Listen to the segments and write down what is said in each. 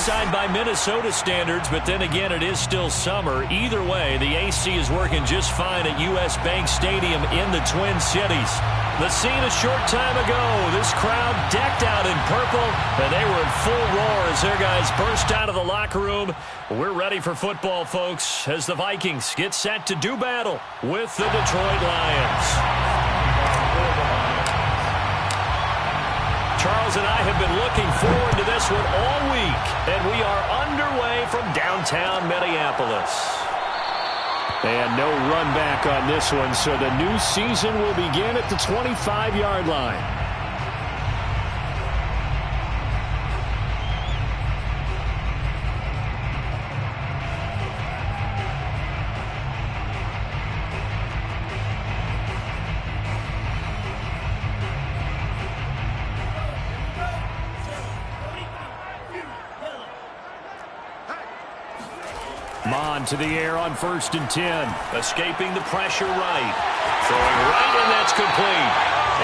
outside by Minnesota standards, but then again, it is still summer. Either way, the AC is working just fine at U.S. Bank Stadium in the Twin Cities. The scene a short time ago, this crowd decked out in purple, and they were in full roar as their guys burst out of the locker room. We're ready for football, folks, as the Vikings get set to do battle with the Detroit Lions. Charles and I have been looking forward to this one all week, and we are underway from downtown Minneapolis. And no run back on this one, so the new season will begin at the 25-yard line. Mon to the air on 1st and 10. Escaping the pressure right. Throwing right, and that's complete.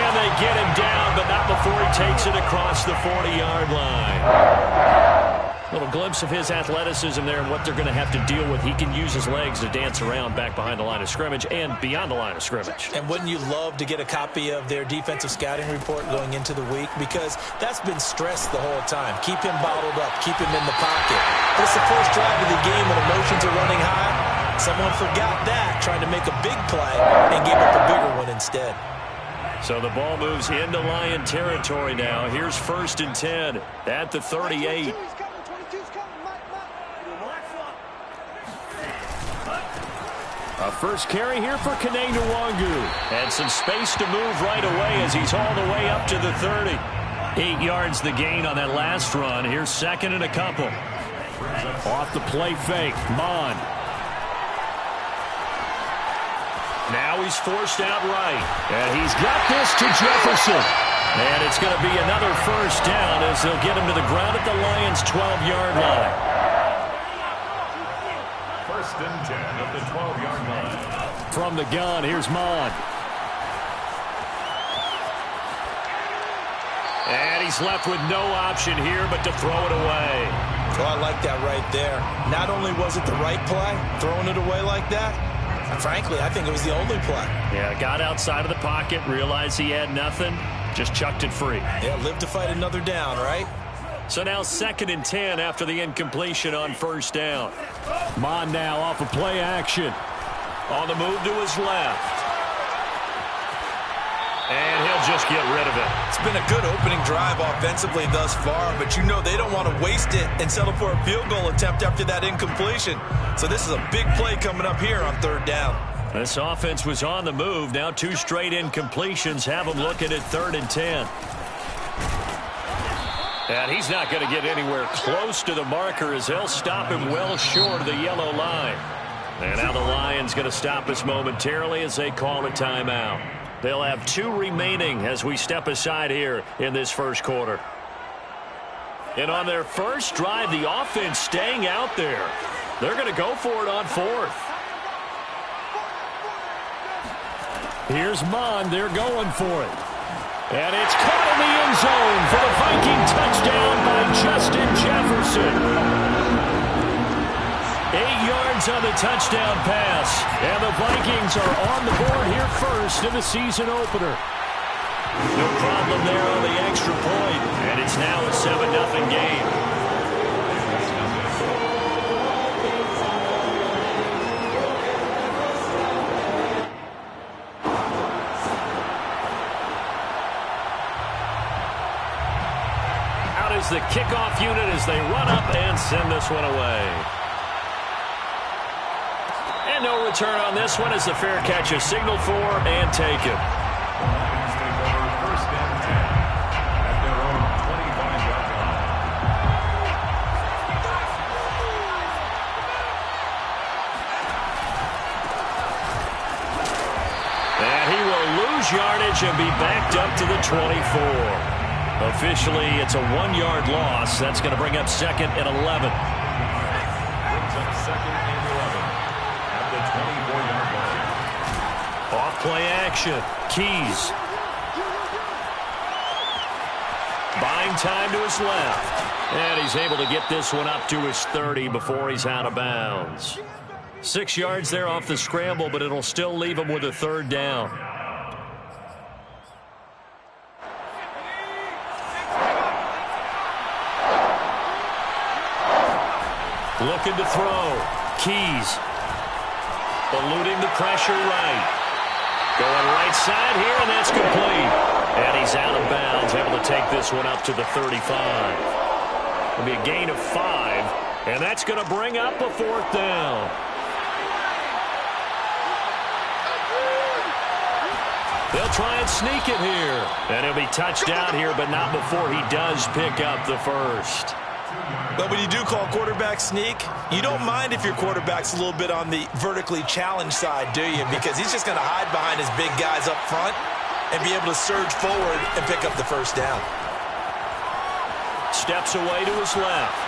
And they get him down, but not before he takes it across the 40-yard line. Little glimpse of his athleticism there and what they're going to have to deal with. He can use his legs to dance around back behind the line of scrimmage and beyond the line of scrimmage. And wouldn't you love to get a copy of their defensive scouting report going into the week? Because that's been stressed the whole time. Keep him bottled up. Keep him in the pocket. But it's the first drive of the game when emotions are running high. Someone forgot that, trying to make a big play, and gave up a bigger one instead. So the ball moves into Lion territory now. Here's 1st and 10 at the 38. A first carry here for Kene Nwangu. And some space to move right away as he's all the way up to the 30. 8 yards the gain on that last run. Here's 2nd and a couple. Off the play fake. Mon. Now he's forced out right. And he's got this to Jefferson. And it's going to be another first down as they'll get him to the ground at the Lions' 12-yard line. 1st and 10 at the 12-yard line. From the gun, here's Mon. And he's left with no option here but to throw it away. Oh, I like that right there. Not only was it the right play, throwing it away like that, frankly, I think it was the only play. Yeah, got outside of the pocket, realized he had nothing, just chucked it free. Yeah, live to fight another down, right? So now 2nd and 10 after the incompletion on 1st down. Mon now off of play action. On the move to his left. And he'll just get rid of it. It's been a good opening drive offensively thus far, but you know they don't want to waste it and settle for a field goal attempt after that incompletion. So this is a big play coming up here on 3rd down. This offense was on the move. Now 2 straight incompletions have them looking at 3rd and 10. And he's not going to get anywhere close to the marker as they'll stop him well short of the yellow line. And now the Lions going to stop us momentarily as they call a timeout. They'll have 2 remaining as we step aside here in this first quarter. And on their first drive, the offense staying out there. They're going to go for it on 4th. Here's Mon. They're going for it. And it's caught in the end zone for the Viking touchdown by Justin Jefferson. 8 yards on the touchdown pass. And the Vikings are on the board here first in the season opener. No problem there on the extra point. And it's now a 7-0 game. Is the kickoff unit as they run up and send this one away. And no return on this one as the fair catch is signaled for and taken. 1st and 10 at their own 25-yard line. And he will lose yardage and be backed up to the 24. Officially, it's a 1-yard loss. That's going to bring up 2nd and 11. Brings up 2nd and 11 at the 24-yard line. Off play action. Keys. By Playing time to his left. And he's able to get this one up to his 30 before he's out of bounds. 6 yards there off the scramble, but it'll still leave him with a third down. Looking to throw. Keys. Eluding the pressure right. Going right side here, and that's complete. And he's out of bounds, able to take this one up to the 35. It'll be a gain of 5, and that's going to bring up a fourth down. They'll try and sneak it here. And he'll be touched out here, but not before he does pick up the first. But when you do call quarterback sneak, you don't mind if your quarterback's a little bit on the vertically challenged side, do you? Because he's just going to hide behind his big guys up front and be able to surge forward and pick up the first down. Steps away to his left.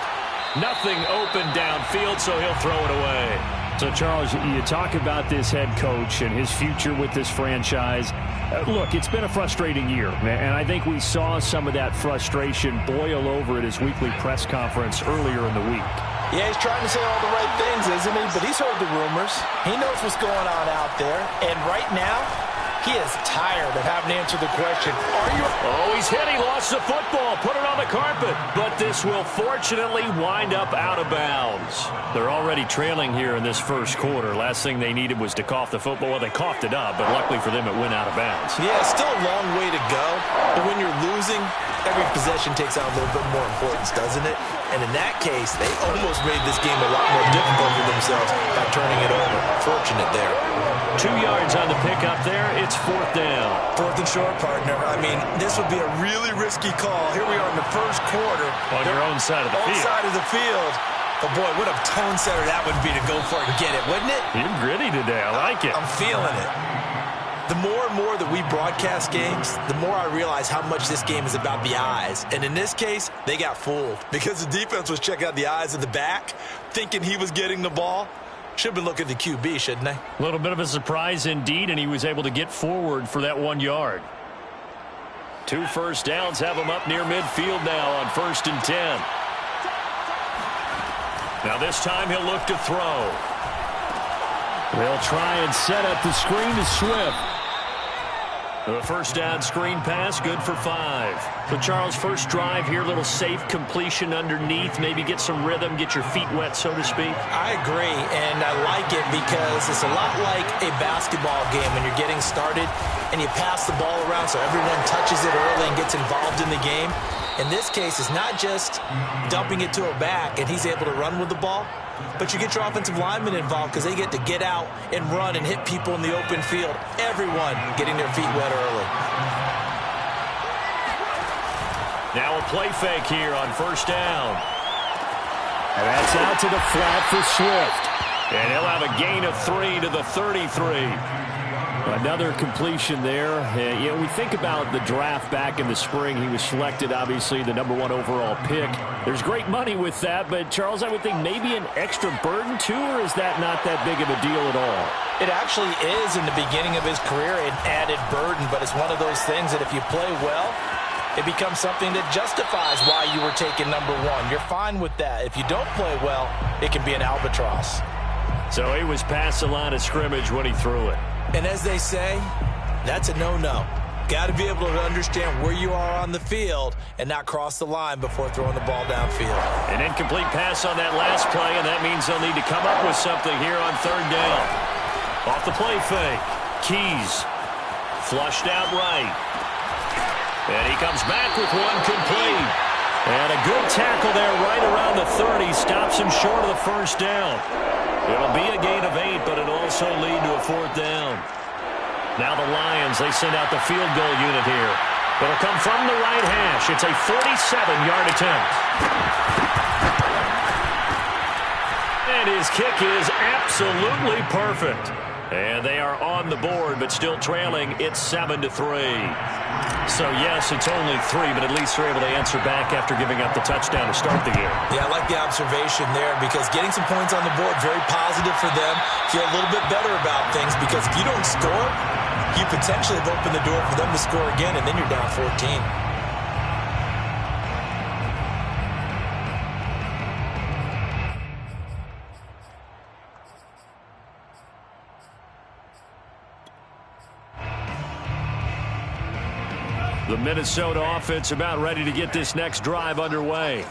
Nothing open downfield, so he'll throw it away. So, Charles, you talk about this head coach and his future with this franchise. Look, it's been a frustrating year, and I think we saw some of that frustration boil over at his weekly press conference earlier in the week. Yeah, he's trying to say all the right things, isn't he? But he's heard the rumors. He knows what's going on out there. And right now, he is tired of having to answer the question, are you... Oh, he's hit. He lost the football. Put it on the carpet. But this will fortunately wind up out of bounds. They're already trailing here in this first quarter. Last thing they needed was to cough the football. Well, they coughed it up, but luckily for them, it went out of bounds. Yeah, still a long way to go. But when you're losing, every possession takes on a little bit more importance, doesn't it? And in that case, they almost made this game a lot more difficult for themselves by turning it over. Fortunate there. 2 yards on the pickup there. It's fourth down. Fourth and short, partner. I mean, this would be a really risky call. Here we are in the first quarter. On your own side of the field. Own side of the field. But, boy, what a tone setter that would be to go for it and get it, wouldn't it? You're gritty today. I like it. I'm feeling it. The more and more that we broadcast games, the more I realize how much this game is about the eyes. And in this case, they got fooled because the defense was checking out the eyes of the back, thinking he was getting the ball. Should have been looking at the QB, shouldn't they? A little bit of a surprise indeed, and he was able to get forward for that 1 yard. 2 first downs have him up near midfield now on 1st and 10. Now this time he'll look to throw. They'll try and set up the screen to Swift. The first down screen pass, good for 5. So, Charles, first drive here, little safe completion underneath, maybe get some rhythm, get your feet wet, so to speak. I agree, and I like it because it's a lot like a basketball game when you're getting started and you pass the ball around so everyone touches it early and gets involved in the game. In this case, it's not just dumping it to a back and he's able to run with the ball, but you get your offensive linemen involved because they get to get out and run and hit people in the open field. Everyone getting their feet wet early. Now a play fake here on first down. And that's out to the flat for Swift. And he'll have a gain of 3 to the 33. Another completion there. You know, we think about the draft back in the spring. He was selected, obviously, the #1 overall pick. There's great money with that, but, Charles, I would think maybe an extra burden, too, or is that not that big of a deal at all? It actually is in the beginning of his career an added burden, but it's one of those things that if you play well, it becomes something that justifies why you were taken #1. You're fine with that. If you don't play well, it can be an albatross. So he was past the line of scrimmage when he threw it. And as they say, that's a no-no. Got to be able to understand where you are on the field and not cross the line before throwing the ball downfield. An incomplete pass on that last play, and that means they'll need to come up with something here on 3rd down. Off the play fake. Keys. Flushed out right. And he comes back with one complete. And a good tackle there right around the 30. Stops him short of the first down. It'll be a gain of 8, but it'll also lead to a 4th down. Now the Lions, they send out the field goal unit here. It'll come from the right hash. It's a 47-yard attempt. And his kick is absolutely perfect. And they are on the board, but still trailing. It's 7-3. So, yes, it's only 3, but at least they're able to answer back after giving up the touchdown to start the game. Yeah, I like the observation there because getting some points on the board, very positive for them. Feel a little bit better about things because if you don't score, you potentially have opened the door for them to score again, and then you're down 14. The Minnesota offense about ready to get this next drive underway.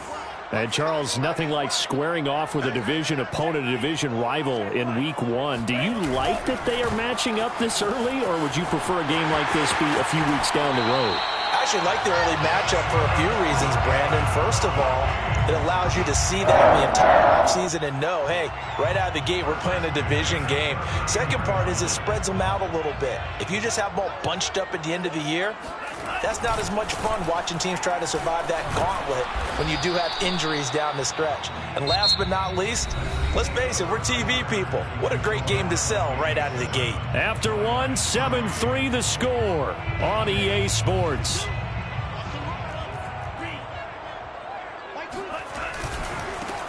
And, Charles, nothing like squaring off with a division opponent, a division rival in Week 1. Do you like that they are matching up this early, or would you prefer a game like this be a few weeks down the road? I actually like the early matchup for a few reasons, Brandon. First of all, it allows you to see that the entire offseason and know, hey, right out of the gate, we're playing a division game. Second part is it spreads them out a little bit. If you just have them all bunched up at the end of the year, that's not as much fun watching teams try to survive that gauntlet when you do have injuries down the stretch. And last but not least, let's face it, we're TV people. What a great game to sell right out of the gate. After one, 7-3 the score on EA Sports.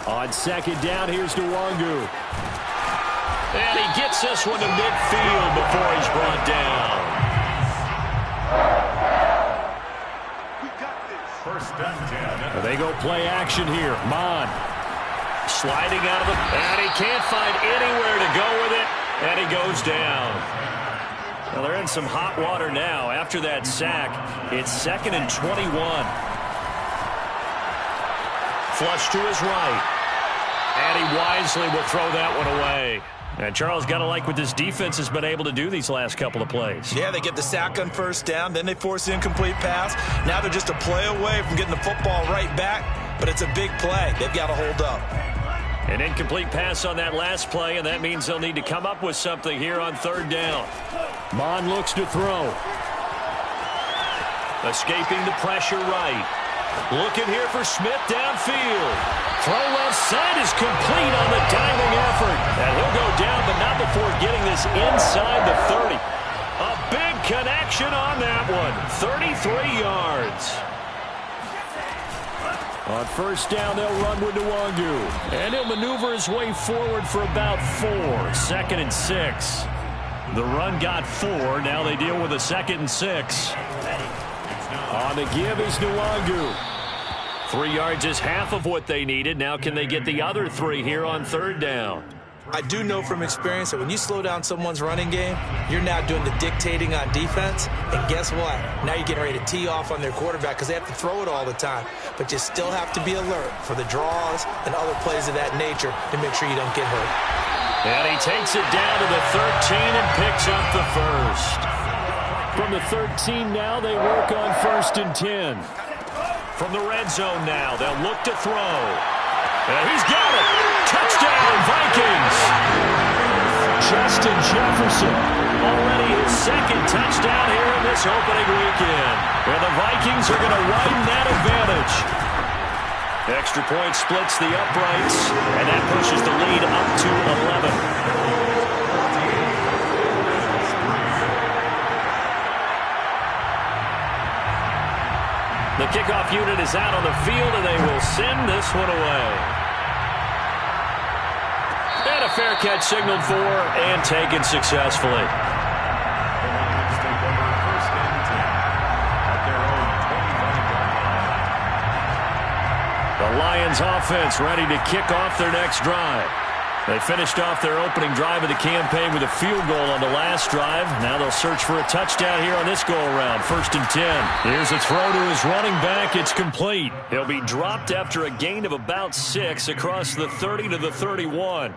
On second down, here's Nwangu. And he gets this one to midfield before he's brought down. First and 10. They go play action here. Mon sliding out of the, and he can't find anywhere to go with it, and he goes down. Well, they're in some hot water now. After that sack, it's 2nd and 21. Flush to his right, and he wisely will throw that one away. And Charles, got to like what this defense has been able to do these last couple of plays. Yeah, they get the sack on first down, then they force the incomplete pass. Now they're just a play away from getting the football right back, but it's a big play. They've got to hold up. An incomplete pass on that last play, and that means they'll need to come up with something here on third down. Mon looks to throw. Escaping the pressure right. Looking here for Smith downfield. Throw left side is complete on the diving effort. And he'll go down, but not before getting this inside the 30. A big connection on that one. 33 yards. On first down, they'll run with Nwangu. And he'll maneuver his way forward for about 4. 2nd and 6. The run got 4. Now they deal with a 2nd and 6. On the give is Nwangu. 3 yards is half of what they needed. Now can they get the other 3 here on third down? I do know from experience that when you slow down someone's running game, you're now doing the dictating on defense. And guess what? Now you're getting ready to tee off on their quarterback because they have to throw it all the time. But you still have to be alert for the draws and other plays of that nature to make sure you don't get hurt. And he takes it down to the 13 and picks up the first. From the 13 now, they work on 1st and 10. From the red zone now, they'll look to throw. And he's got it. Touchdown, Vikings. Justin Jefferson. Already his 2nd touchdown here in this opening weekend. And the Vikings are going to widen that advantage. Extra point splits the uprights, and that pushes the lead up to 11. The kickoff unit is out on the field, and they will send this one away. And a fair catch signaled for and taken successfully. The Lions offense ready to kick off their next drive. They finished off their opening drive of the campaign with a field goal on the last drive. Now they'll search for a touchdown here on this go-around. 1st and 10. Here's a throw to his running back. It's complete. He'll be dropped after a gain of about 6 across the 30 to the 31.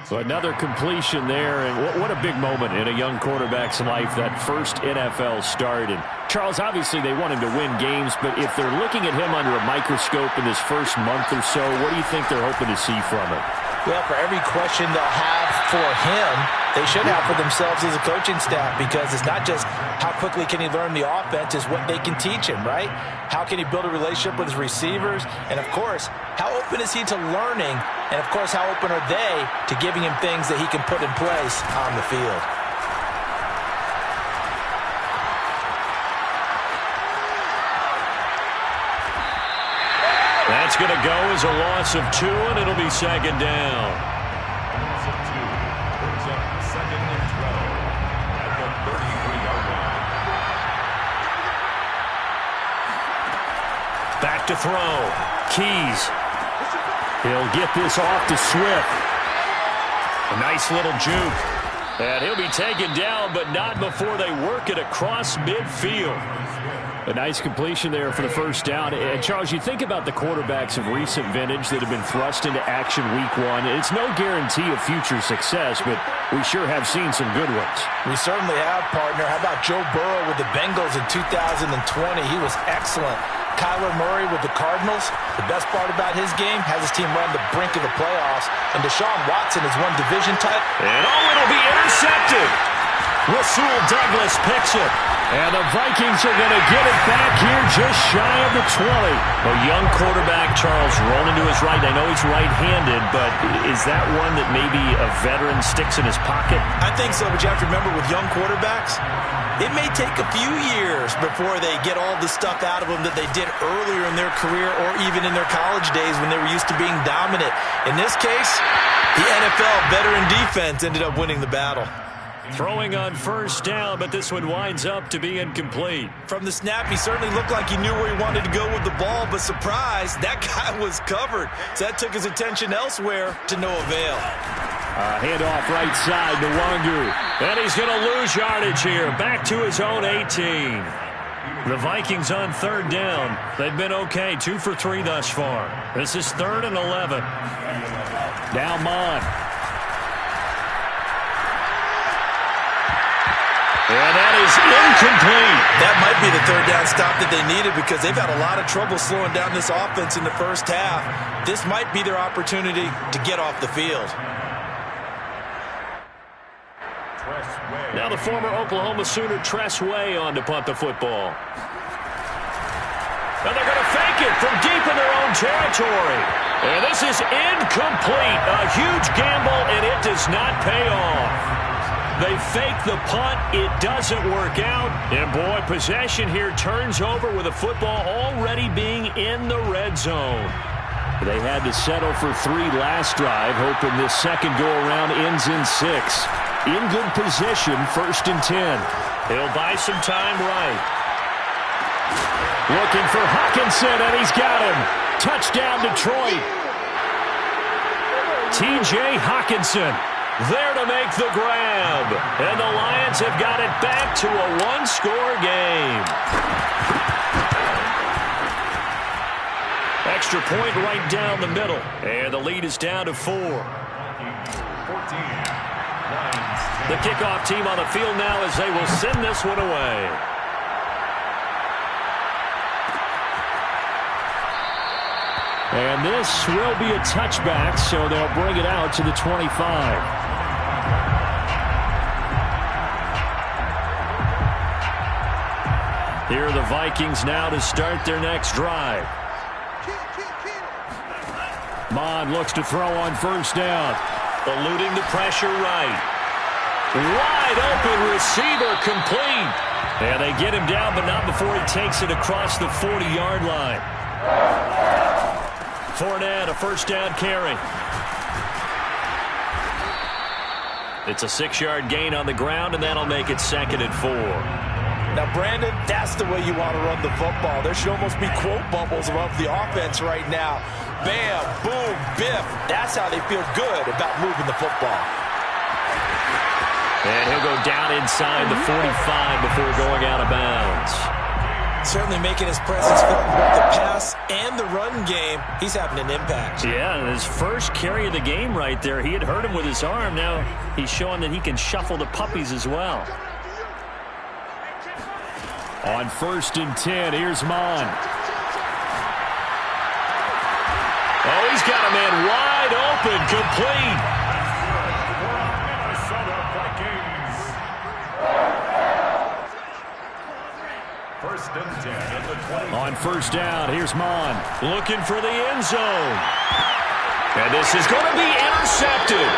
So another completion there, and what a big moment in a young quarterback's life, that first NFL start. And Charles, obviously they want him to win games, but if they're looking at him under a microscope in this first month or so, what do you think they're hoping to see from him? Well, for every question they'll have for him, they should have for themselves as a coaching staff, because it's not just how quickly can he learn the offense, it's what they can teach him, right? How can he build a relationship with his receivers? And, of course, how open is he to learning? And, of course, how open are they to giving him things that he can put in place on the field? That's going to go as a loss of 2, and it'll be 2nd down. Loss of 2 brings up 2nd and 12 at the 33-yard line. Back to throw. Keys. He'll get this off to Swift. A nice little juke. And he'll be taken down, but not before they work it across midfield. A nice completion there for the first down. And, Charles, you think about the quarterbacks of recent vintage that have been thrust into action week one. It's no guarantee of future success, but we sure have seen some good ones. We certainly have, partner. How about Joe Burrow with the Bengals in 2020? He was excellent. Kyler Murray with the Cardinals. The best part about his game, has his team run the brink of the playoffs. And Deshaun Watson has won division title. And it'll be intercepted. Rasul Douglas picks it. And the Vikings are going to get it back here just shy of the 20. A young quarterback, Charles, rolling to his right. I know he's right-handed, but is that one that maybe a veteran sticks in his pocket? I think so, but you have to remember with young quarterbacks, it may take a few years before they get all the stuff out of them that they did earlier in their career or even in their college days when they were used to being dominant. In this case, the NFL veteran defense ended up winning the battle. Throwing on first down, but this one winds up to be incomplete. From the snap, he certainly looked like he knew where he wanted to go with the ball, but surprise, that guy was covered. So that took his attention elsewhere to no avail. Handoff right side to Wangu. And he's going to lose yardage here. Back to his own 18. The Vikings on third down. They've been okay, 2 for 3 thus far. This is 3rd and 11. Now Mon. And that is incomplete. That might be the third down stop that they needed because they've had a lot of trouble slowing down this offense in the first half. This might be their opportunity to get off the field. Now the former Oklahoma Sooner Tress Way on to punt the football. And they're going to fake it from deep in their own territory. And this is incomplete. A huge gamble, and it does not pay off. They fake the punt. It doesn't work out. And, boy, possession here turns over with the football already being in the red zone. They had to settle for 3 last drive, hoping this second go-around ends in 6. In good position, 1st and 10. He'll buy some time right. Looking for Hockenson, and he's got him. Touchdown, Detroit. T.J. Hockenson there to make the grab. And the Lions have got it back to a 1-score game. Extra point right down the middle. And the lead is down to 4. 14. The kickoff team on the field now as they will send this one away. And this will be a touchback, so they'll bring it out to the 25. Here are the Vikings now to start their next drive. Mon looks to throw on first down. Eluding the pressure right. Wide open receiver complete. And they get him down, but not before he takes it across the 40-yard line. Fournette, a first down carry. It's a 6-yard gain on the ground, and that'll make it 2nd and 4. Now, Brandon, that's the way you want to run the football. There should almost be quote bubbles above the offense right now. Bam, boom, biff. That's how they feel good about moving the football. And he'll go down inside the 45 before going out of bounds. Certainly making his presence felt in both the pass and the run game. He's having an impact. Yeah, and his first carry of the game right there, he had hurt him with his arm. Now he's showing that he can shuffle the puppies as well. On 1st and 10, here's Mon. Oh, he's got a man wide open, complete. Minnesota Vikings. 1st and 10 at the 20. On first down, here's Mon. Looking for the end zone. And this is going to be intercepted.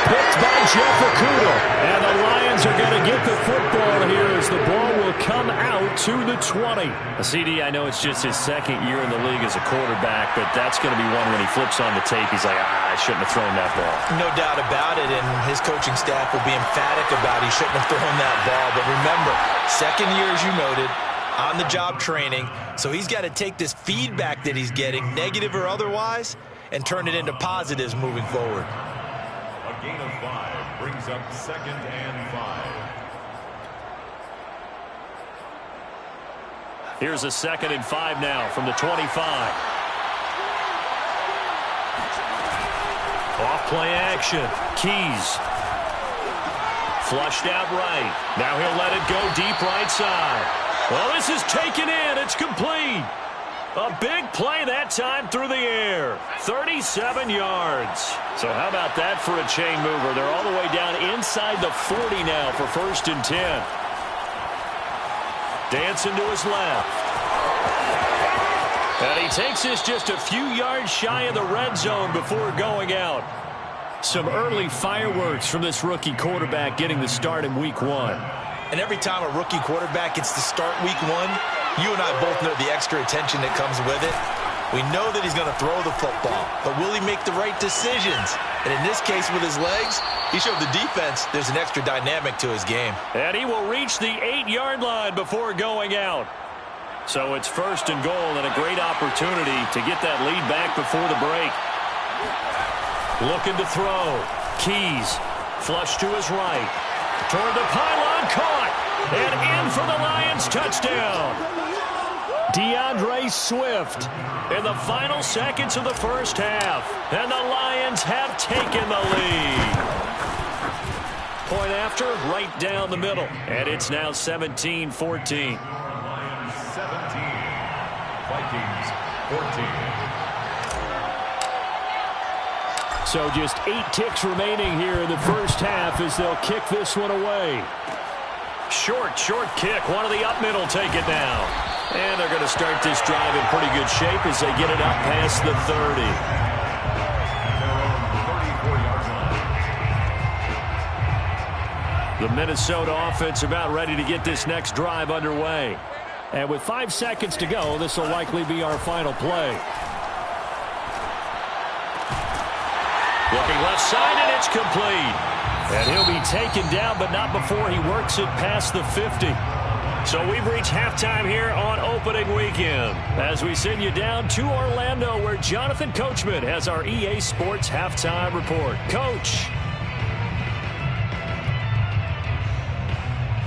Picked by Jeff Okudah. And the Lions are going to get the football here as the ball will come out to the 20. CD, I know it's just his 2nd year in the league as a quarterback, but that's going to be one when he flips on the tape, he's like, I shouldn't have thrown that ball. No doubt about it, and his coaching staff will be emphatic about he shouldn't have thrown that ball. But remember, 2nd year, as you noted, on-the-job training, so he's got to take this feedback that he's getting, negative or otherwise, and turn it into positives moving forward. A gain of 5 brings up 2nd and 5. Here's a 2nd and 5 now from the 25. Off play action. Keys. Flushed out right. Now he'll let it go deep right side. Well, this is taken in. It's complete. A big play that time through the air. 37 yards. So how about that for a chain mover? They're all the way down inside the 40 now for 1st and 10. Dancing to his left. And he takes this just a few yards shy of the red zone before going out. Some early fireworks from this rookie quarterback getting the start in week 1. And every time a rookie quarterback gets to start week 1, you and I both know the extra attention that comes with it. We know that he's going to throw the football, but will he make the right decisions? And in this case with his legs, he showed the defense there's an extra dynamic to his game. And he will reach the 8-yard line before going out. So it's 1st and goal and a great opportunity to get that lead back before the break. Looking to throw. Keys. Flush to his right. Toward the pylon. Caught. And in for the Lions. Touchdown. DeAndre Swift in the final seconds of the first half. And the Lions have taken the lead. Point after, right down the middle. And it's now 17-14. 17. Vikings 14. So just 8 ticks remaining here in the first half as they'll kick this one away. Short kick. One of the up middle take it now. And they're going to start this drive in pretty good shape as they get it up past the 30. 34-yard line. The Minnesota offense about ready to get this next drive underway. And with 5 seconds to go, this will likely be our final play. Looking left side, and it's complete. And he'll be taken down, but not before he works it past the 50. So we've reached halftime here on opening weekend as we send you down to Orlando where Jonathan Coachman has our EA Sports halftime report. Coach.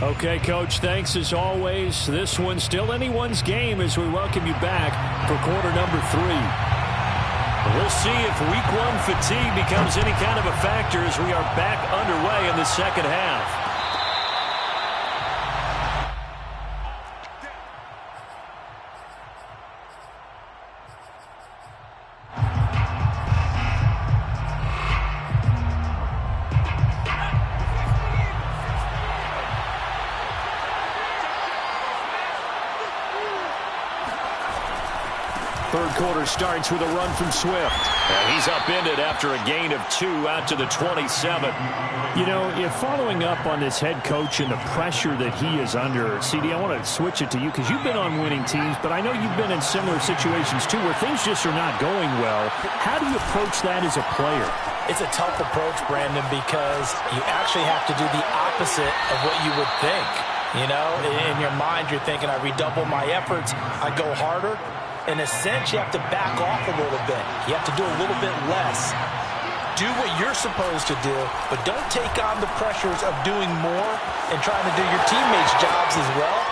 Okay, Coach, thanks as always. This one's still anyone's game as we welcome you back for quarter number 3. We'll see if week 1 fatigue becomes any kind of a factor as we are back underway in the second half. Third quarter starts with a run from Swift. And he's upended after a gain of 2 out to the 27. You know, if following up on this head coach and the pressure that he is under, CD, I want to switch it to you because you've been on winning teams, but I know you've been in similar situations too where things just are not going well. How do you approach that as a player? It's a tough approach, Brandon, because you actually have to do the opposite of what you would think. You know, in your mind, you're thinking, I redouble my efforts, I go harder. In a sense, you have to back off a little bit. You have to do a little bit less. Do what you're supposed to do, but don't take on the pressures of doing more and trying to do your teammates' jobs as well.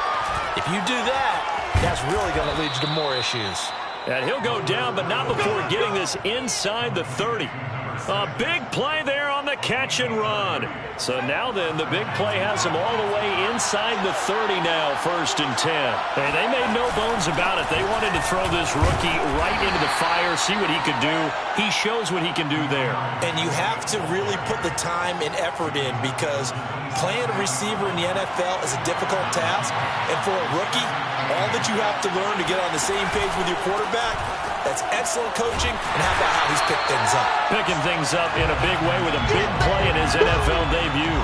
If you do that, that's really going to lead you to more issues. And he'll go down, but not before getting this inside the 30. A big play there on the catch and run. So now then, the big play has him all the way inside the 30 now, 1st and 10. And they made no bones about it. They wanted to throw this rookie right into the fire, see what he could do. He shows what he can do there. And you have to really put the time and effort in because playing a receiver in the NFL is a difficult task. And for a rookie, all that you have to learn to get on the same page with your quarterback, that's excellent coaching, and how about how he's picked things up? Picking things up in a big way with a big play in his NFL debut.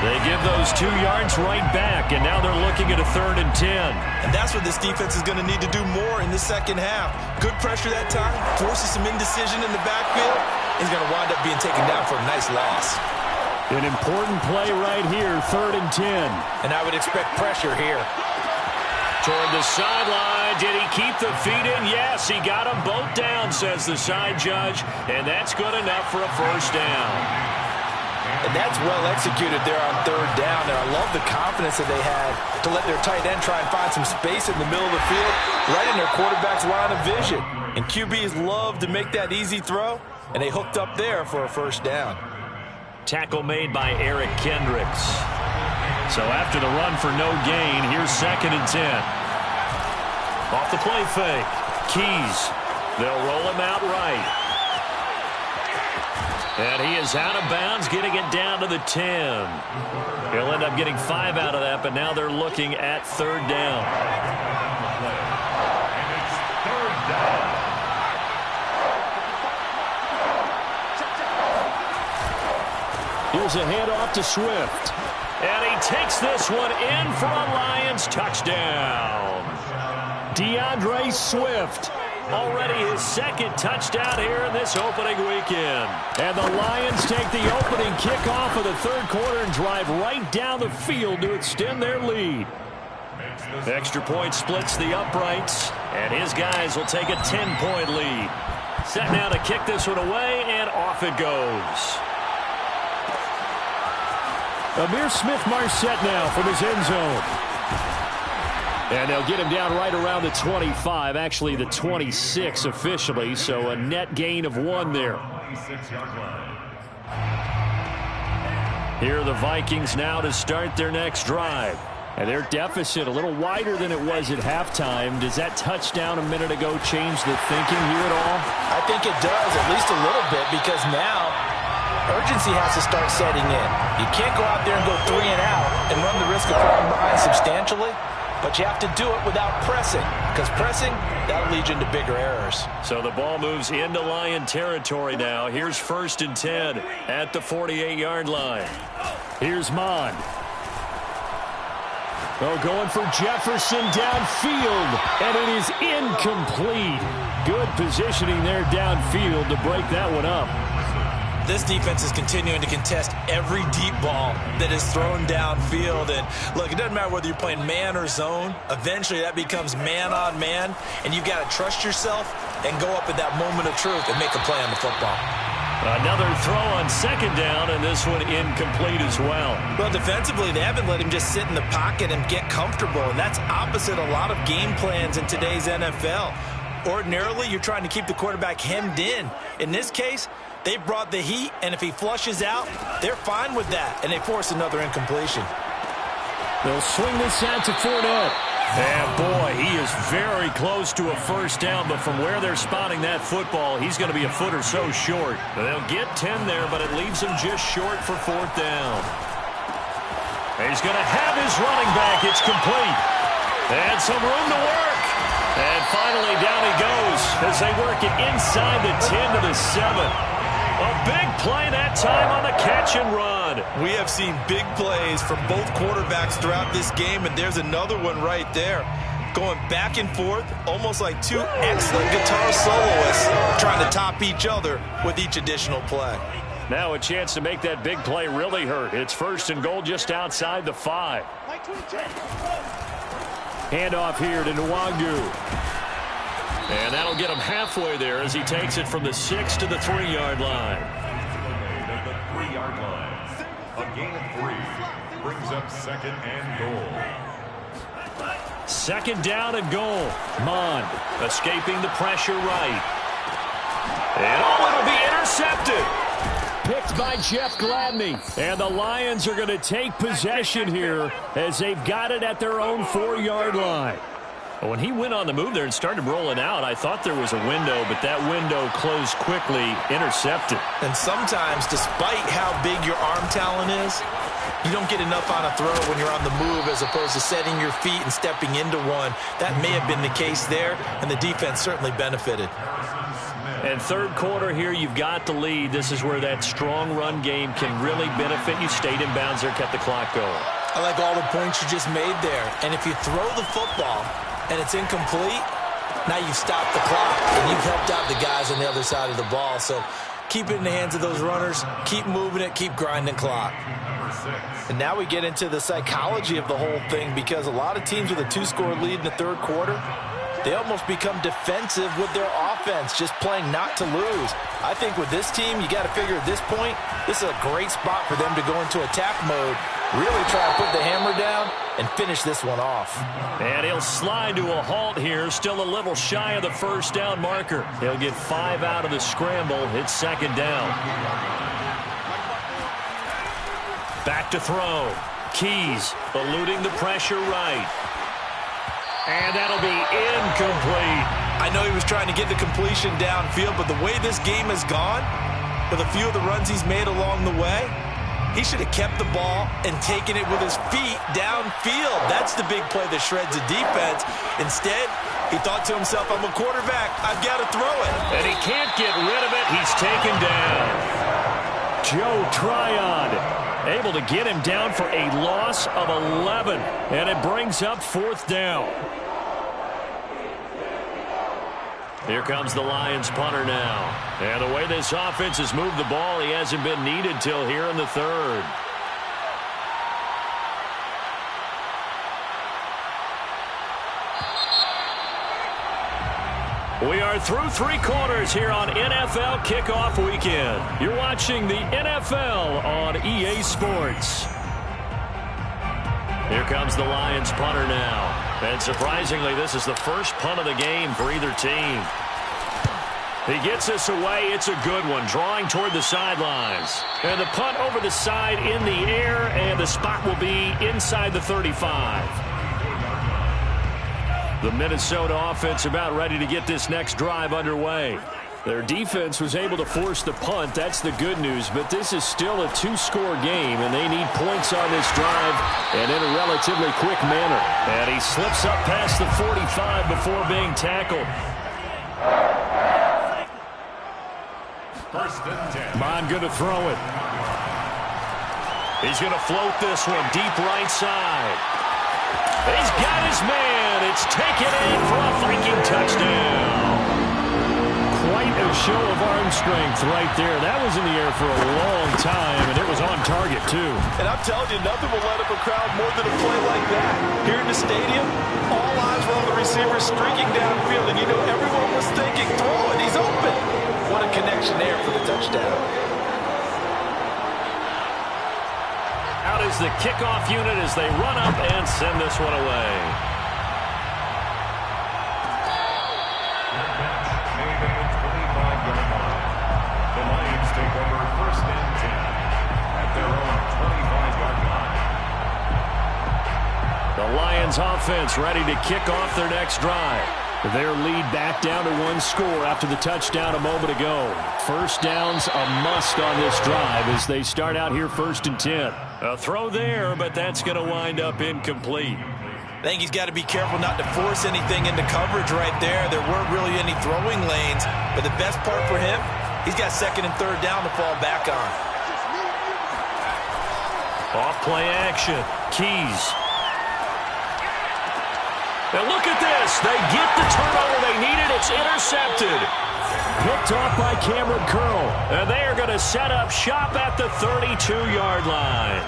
They give those 2 yards right back, and now they're looking at a 3rd and 10. And that's what this defense is going to need to do more in the second half. Good pressure that time, forces some indecision in the backfield. He's going to wind up being taken down for a nice loss. An important play right here, 3rd and 10. And I would expect pressure here. Toward the sideline. Did he keep the feet in? Yes, he got them both down, says the side judge. And that's good enough for a 1st down. And that's well executed there on third down. And I love the confidence that they had to let their tight end try and find some space in the middle of the field, right in their quarterback's line of vision. And QBs love to make that easy throw, and they hooked up there for a first down. Tackle made by Eric Kendricks. So after the run for no gain, here's 2nd and 10. Off the play fake. Keys. They'll roll him out right. And he is out of bounds, getting it down to the 10. He'll end up getting 5 out of that, but now they're looking at 3rd down. And it's 3rd down. Here's a handoff to Swift. And he takes this one in for a Lions touchdown. DeAndre Swift. Already his 2nd touchdown here in this opening weekend. And the Lions take the opening kickoff of the 3rd quarter and drive right down the field to extend their lead. Extra point splits the uprights, and his guys will take a 10-point lead. Set now to kick this one away, and off it goes. Ihmir Smith-Marsette now from his end zone. And they'll get him down right around the 25, actually the 26 officially, so a net gain of 1 there. Here are the Vikings now to start their next drive. And their deficit a little wider than it was at halftime. Does that touchdown a minute ago change the thinking here at all? I think it does, at least a little bit, because now urgency has to start setting in. You can't go out there and go 3 and out and run the risk of falling behind substantially, but you have to do it without pressing, because pressing, that'll lead you into bigger errors. So the ball moves into Lion territory now. Here's 1st and 10 at the 48-yard line. Here's Mond. Oh, going for Jefferson downfield, and it is incomplete. Good positioning there downfield to break that one up. This defense is continuing to contest every deep ball that is thrown downfield. And look, it doesn't matter whether you're playing man or zone. Eventually that becomes man on man, and you've got to trust yourself and go up at that moment of truth and make a play on the football. Another throw on 2nd down, and this one incomplete as well. Well, defensively, they haven't let him just sit in the pocket and get comfortable, and that's opposite a lot of game plans in today's NFL. Ordinarily, you're trying to keep the quarterback hemmed in. In this case, they brought the heat, and if he flushes out, they're fine with that, and they force another incompletion. They'll swing this out to Fournette. And boy, he is very close to a first down, but from where they're spotting that football, he's going to be a foot or so short. They'll get 10 there, but it leaves him just short for 4th down. He's going to have his running back. It's complete. And some room to work. And finally, down he goes as they work it inside the 10 to the 7. A big play that time on the catch and run. We have seen big plays from both quarterbacks throughout this game, and there's another one right there. Going back and forth, almost like 2 excellent guitar soloists trying to top each other with each additional play. Now a chance to make that big play really hurt. It's 1st and goal just outside the 5. Handoff here to Nwangu. And that'll get him halfway there as he takes it from the 6 to the 3-yard line. At the 3-yard line. A gain of 3 brings up 2nd and goal. 2nd down and goal. Mond escaping the pressure right. And it'll be intercepted. Picked by Jeff Gladney. And the Lions are going to take possession here as they've got it at their own 4-yard line. When he went on the move there and started rolling out, I thought there was a window, but that window closed quickly, intercepted. And sometimes, despite how big your arm talent is, you don't get enough on a throw when you're on the move as opposed to setting your feet and stepping into one. That may have been the case there, and the defense certainly benefited. And 3rd quarter here, you've got the lead. This is where that strong run game can really benefit you. Stayed in bounds there, kept the clock going. I like all the points you just made there. And if you throw the football and it's incomplete, now you've stopped the clock and you've helped out the guys on the other side of the ball. So keep it in the hands of those runners, keep moving it, keep grinding clock. And now we get into the psychology of the whole thing, because a lot of teams with a 2-score lead in the 3rd quarter, they almost become defensive with their offense. defense just playing not to lose. I think with this team, you got to figure at this point, this is a great spot for them to go into attack mode, really try to put the hammer down and finish this one off. And he'll slide to a halt here, still a little shy of the first down marker. He'll get 5 out of the scramble. It's second down. Back to throw. Keys eluding the pressure right. And that'll be incomplete. I know he was trying to get the completion downfield, but the way this game has gone, with a few of the runs he's made along the way, he should have kept the ball and taken it with his feet downfield. That's the big play that shreds a defense. Instead, he thought to himself, I'm a quarterback. I've got to throw it. And he can't get rid of it. He's taken down. Joe Tryon able to get him down for a loss of 11. And it brings up fourth down. Here comes the Lions punter now. And the way this offense has moved the ball, he hasn't been needed till here in the third. We are through 3 quarters here on NFL Kickoff Weekend. You're watching the NFL on EA Sports. Here comes the Lions punter now. And surprisingly, this is the first punt of the game for either team. He gets this away. It's a good one, drawing toward the sidelines. And the punt over the side in the air, and the spot will be inside the 35. The Minnesota offense about ready to get this next drive underway. Their defense was able to force the punt. That's the good news. But this is still a 2-score game, and they need points on this drive and in a relatively quick manner. And he slips up past the 45 before being tackled. First and 10. Bond going to throw it. He's going to float this one deep right side. He's got his man. It's taken in for a Viking touchdown. Quite a show of arm strength right there. That was in the air for a long time, and it was on target, too. And I'm telling you, nothing will let up a crowd more than a play like that. Here in the stadium, all eyes were on the receiver streaking downfield, and you know everyone was thinking, throw it, he's open. What a connection there for the touchdown. Out is the kickoff unit as they run up and send this one away. The Lions take over first and 10 at their own 25-yard line. The Lions offense ready to kick off their next drive. Their lead back down to 1 score after the touchdown a moment ago. First down's a must on this drive as they start out here first and 10. A throw there, but that's going to wind up incomplete. I think he's got to be careful not to force anything into coverage right there. There weren't really any throwing lanes, but the best part for him, he's got second and third down to fall back on. Off play action. Keys. Now look at this. They get the turnover they needed. It's intercepted. Picked off by Cameron Curl. And they are going to set up shop at the 32-yard line.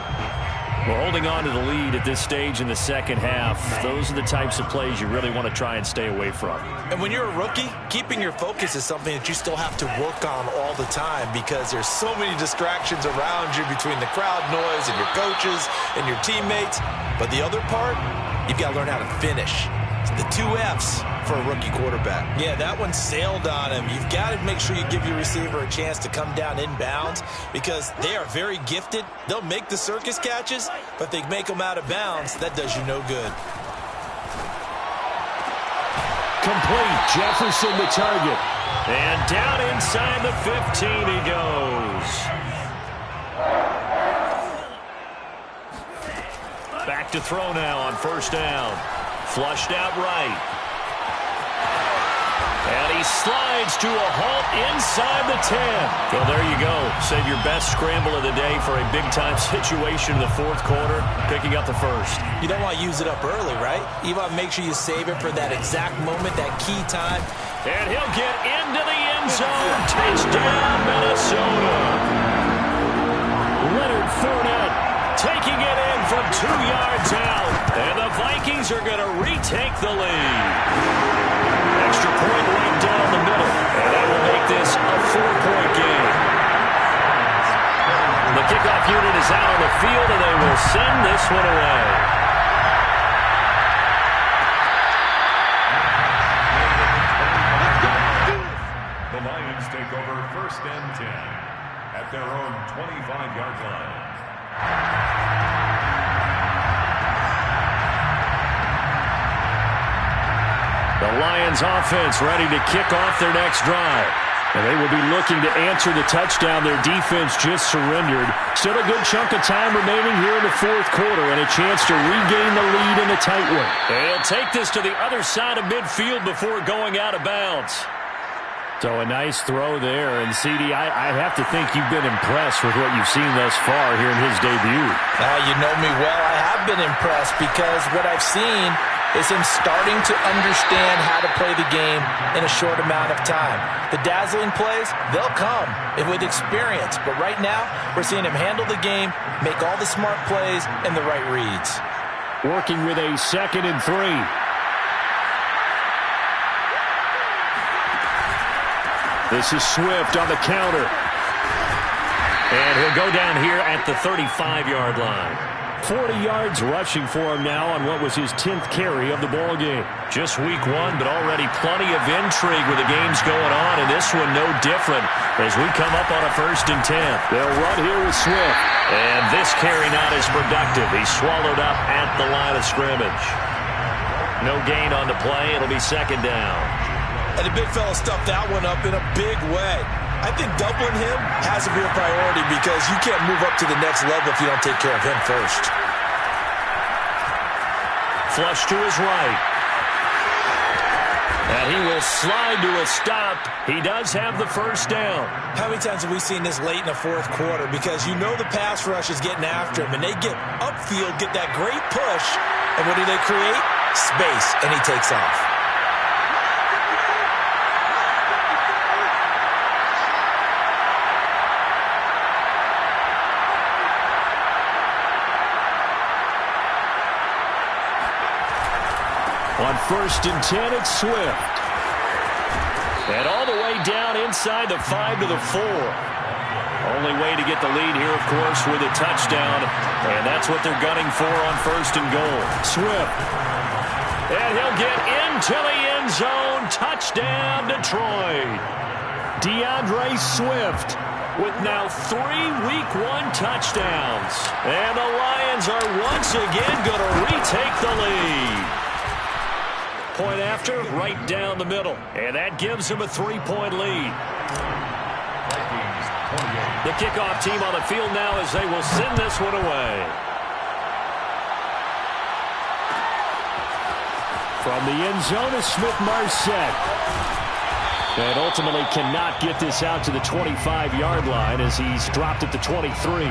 We're holding on to the lead at this stage in the second half. Those are the types of plays you really want to try and stay away from. And when you're a rookie, keeping your focus is something that you still have to work on all the time because there's so many distractions around you between the crowd noise and your coaches and your teammates. But the other part, you've got to learn how to finish. It's the 2 F's for a rookie quarterback. Yeah, that one sailed on him. You've got to make sure you give your receiver a chance to come down inbounds because they are very gifted. They'll make the circus catches, but they make them out of bounds. That does you no good. Complete. Jefferson the target. And down inside the 15 he goes. Back to throw now on first down. Flushed out right. And he slides to a halt inside the 10. Well, there you go. Save your best scramble of the day for a big-time situation in the fourth quarter, picking up the first. You don't want to use it up early, right? You want to make sure you save it for that exact moment, that key time. And he'll get into the end zone. Touchdown, Minnesota. Leonard Fournette taking it in from 2 yards out. And the Vikings are going to retake the lead. Extra point right down the middle. 4-point game. The kickoff unit is out on the field, and they will send this one away. The Lions take over 1st and 10 at their own 25-yard line. The Lions offense ready to kick off their next drive. And they will be looking to answer the touchdown their defense just surrendered. Still a good chunk of time remaining here in the 4th quarter and a chance to regain the lead in a tight one. They'll take this to the other side of midfield before going out of bounds. So a nice throw there. And, CD, I have to think you've been impressed with what you've seen thus far here in his debut. You know me well. I have been impressed because what I've seen is him starting to understand how to play the game in a short amount of time. The dazzling plays, they'll come with experience. But right now, we're seeing him handle the game, make all the smart plays, and the right reads. Working with a 2nd and 3. This is Swift on the counter. And he'll go down here at the 35-yard line. 40 yards rushing for him now on what was his 10th carry of the ball game. Just week 1, but already plenty of intrigue with the games going on, and this one no different as we come up on a 1st and 10. They'll run here with Swift. And this carry not as productive. He's swallowed up at the line of scrimmage. No gain on the play. It'll be 2nd down. And the big fella stuffed that one up in a big way. I think doubling him has to be a priority because you can't move up to the next level if you don't take care of him first. Flush to his right. And he will slide to a stop. He does have the 1st down. How many times have we seen this late in the 4th quarter? Because you know the pass rush is getting after him, and they get upfield, get that great push, and what do they create? Space, and he takes off. On 1st and 10, it's Swift. And all the way down inside the 5 to the 4. Only way to get the lead here, of course, with a touchdown. And that's what they're gunning for on 1st and goal. Swift. And he'll get into the end zone. Touchdown, Detroit. DeAndre Swift with now 3 Week 1 touchdowns. And the Lions are once again going to retake the lead. Point after, right down the middle. And that gives him a 3-point lead. The kickoff team on the field now as they will send this one away. From the end zone is Smith-Marsette. And ultimately cannot get this out to the 25-yard line as he's dropped at the 23.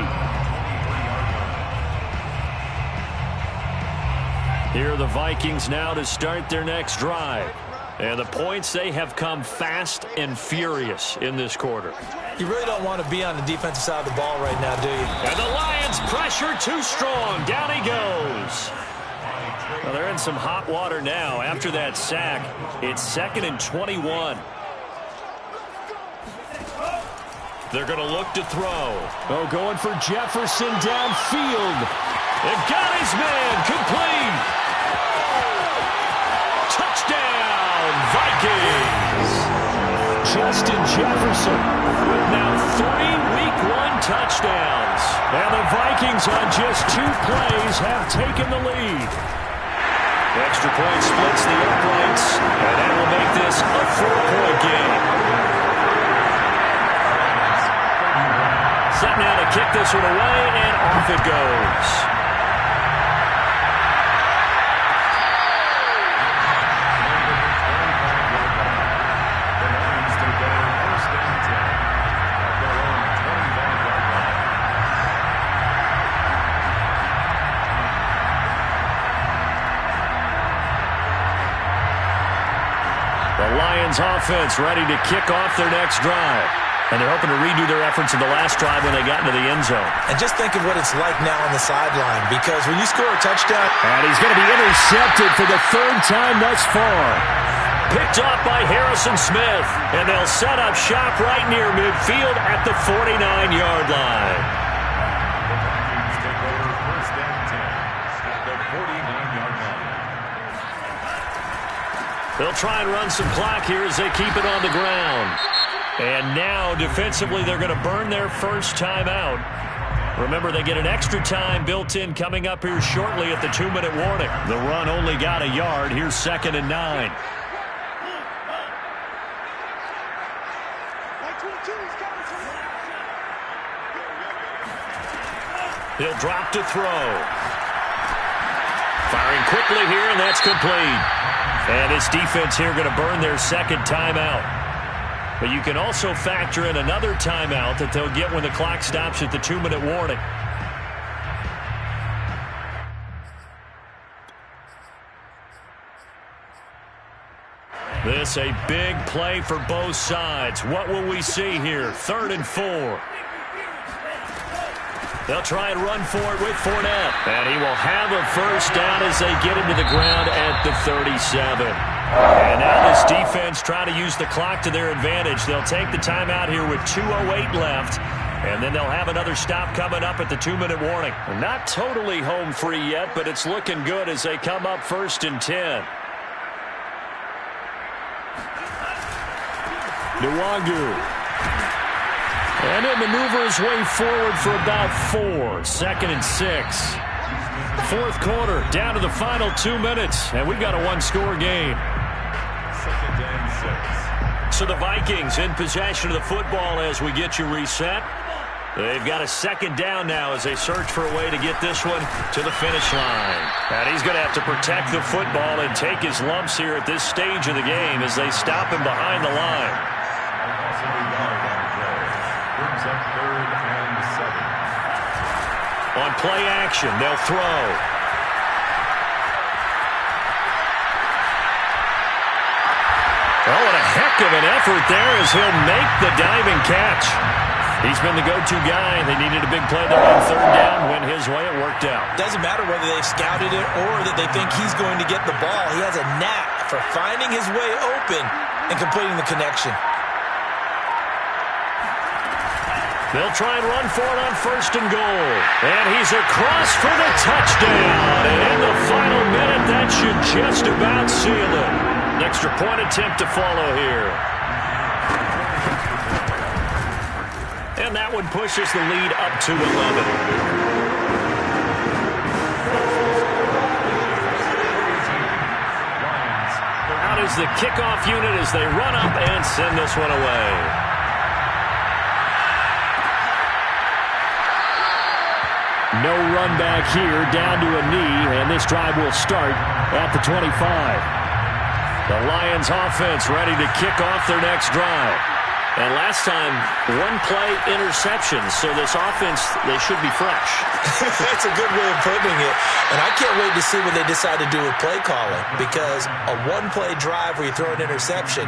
Here are the Vikings now to start their next drive. And the points, they have come fast and furious in this quarter. You really don't want to be on the defensive side of the ball right now, do you? And the Lions pressure too strong. Down he goes. Well, they're in some hot water now. After that sack, it's 2nd and 21. They're going to look to throw. Oh, going for Jefferson downfield. It got his man complete. Touchdown, Vikings. Justin Jefferson with now 3 Week 1 touchdowns. And the Vikings on just 2 plays have taken the lead. Extra point splits the uprights, and that will make this a 4-point game. Set now to kick this one away, and off it goes. The Lions offense ready to kick off their next drive. And they're hoping to redo their efforts in the last drive when they got into the end zone. And just think of what it's like now on the sideline, because when you score a touchdown... And he's going to be intercepted for the 3rd time thus far. Picked off by Harrison Smith. And they'll set up shop right near midfield at the 49-yard line. The Vikings take over 1st and 10 at the 49-yard line. They'll try and run some clock here as they keep it on the ground. And now, defensively, they're going to burn their first timeout. Remember, they get an extra time built in coming up here shortly at the 2-minute warning. The run only got a yard. Here's 2nd and 9. He'll drop to throw. Firing quickly here, and that's complete. And this defense here going to burn their second timeout. But you can also factor in another timeout that they'll get when the clock stops at the 2-minute warning. This a big play for both sides. What will we see here? 3rd and 4. They'll try and run for it with Fournette. And he will have a first down as they get him to the ground at the 37. And now this defense trying to use the clock to their advantage. They'll take the timeout here with 2:08 left. And then they'll have another stop coming up at the 2-minute warning. Not totally home free yet, but it's looking good as they come up 1st and 10. Nwangu. And he'll maneuver his way forward for about 4. 2nd and 6. 4th quarter, down to the final 2 minutes. And we've got a one-score game. 2nd and 6. So the Vikings in possession of the football as we get you reset. They've got a 2nd down now as they search for a way to get this one to the finish line. And he's going to have to protect the football and take his lumps here at this stage of the game as they stop him behind the line. Brings up 3rd and 7. On play action, they'll throw. Oh, what a heck of an effort there as he'll make the diving catch. He's been the go-to guy. They needed a big play there on 3rd down. Went his way. It worked out. Doesn't matter whether they've scouted it or that they think he's going to get the ball. He has a knack for finding his way open and completing the connection. They'll try and run for it on 1st and goal. And he's across for the touchdown. And in the final minute, that should just about seal it. An extra point attempt to follow here. And that one pushes the lead up to 11. Out is the kickoff unit as they run up and send this one away. No run back here, down to a knee, and this drive will start at the 25. The Lions offense ready to kick off their next drive. And last time, 1-play interception, so this offense, they should be fresh. That's a good way of putting it. And I can't wait to see what they decide to do with play calling, because a 1-play drive where you throw an interception,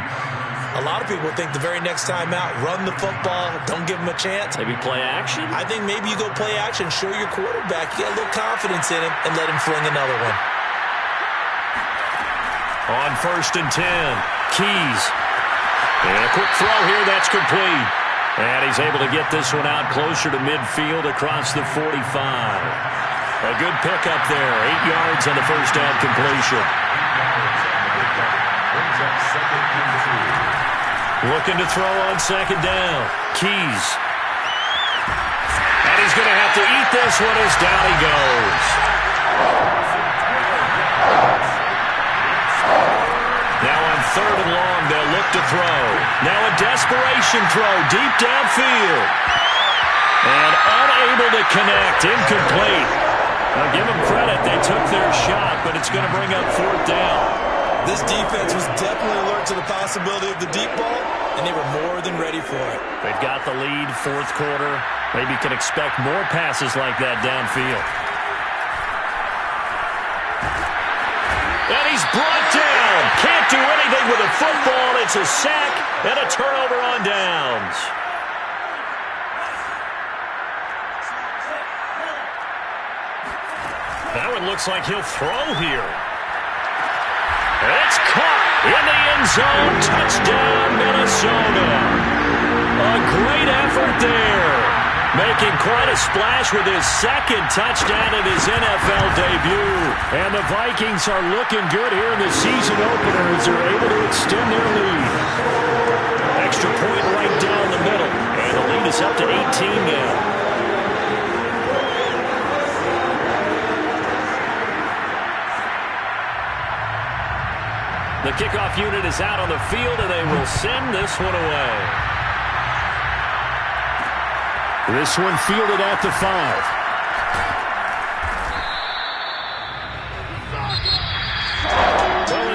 a lot of people think the very next time out, run the football, don't give them a chance. Maybe play action? I think maybe you go play action, show your quarterback, you got a little confidence in him, and let him fling another one. On 1st and 10, Keys. And a quick throw here, that's complete. And he's able to get this one out closer to midfield across the 45. A good pickup there, 8 yards on the first down completion. Brings up 2nd and 2. Looking to throw on 2nd down. Keys. And he's going to have to eat this one as down he goes. Now on 3rd and long, they'll look to throw. Now a desperation throw deep downfield. And unable to connect, incomplete. Now give them credit, they took their shot, but it's going to bring up 4th down. This defense was definitely alert to the possibility of the deep ball, and they were more than ready for it. They've got the lead, 4th quarter. Maybe can expect more passes like that downfield. And he's brought down. Can't do anything with a football. It's a sack and a turnover on downs. That one looks like he'll throw here. It's caught. In the end zone, touchdown, Minnesota. A great effort there. Making quite a splash with his second touchdown in his NFL debut. And the Vikings are looking good here in the season opener as they're able to extend their lead. Extra point right down the middle. And the lead is up to 18 now. The kickoff unit is out on the field, and they will send this one away. This one fielded at the 5.